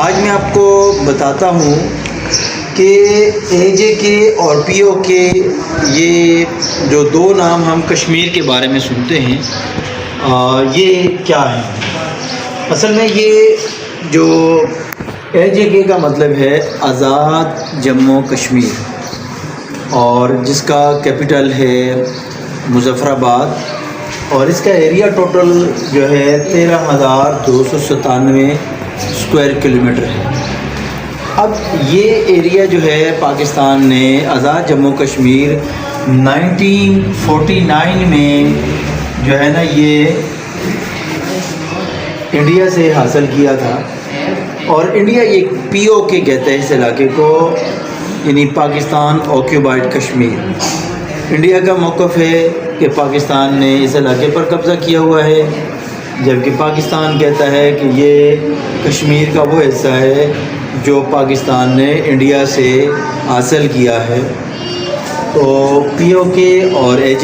آج میں آپ کو بتاتا ہوں کہ اے جے کے اور پی او کے یہ جو دو نام ہم کشمیر کے بارے میں سنتے ہیں یہ کیا ہیں۔ اصل میں یہ جو اے جے کے کا مطلب ہے آزاد جموں کشمیر، اور جس کا کیپٹل ہے مظفر آباد، اور اس کا ایریا ٹوٹل جو ہے 13,297 اسکوائر کلومیٹر ہے۔ اب یہ ایریا جو ہے پاکستان نے آزاد جموں کشمیر 1949 میں جو ہے نا یہ انڈیا سے حاصل کیا تھا، اور انڈیا یہ پی او کے کہتے ہیں اس علاقے کو، یعنی پاکستان آکیوپائڈ کشمیر۔ انڈیا کا موقف ہے کہ پاکستان نے اس علاقے پر قبضہ کیا ہوا ہے، جبکہ پاکستان کہتا ہے کہ یہ کشمیر کا وہ حصہ ہے جو پاکستان نے انڈیا سے حاصل کیا ہے۔ تو پی او کے اور اے جے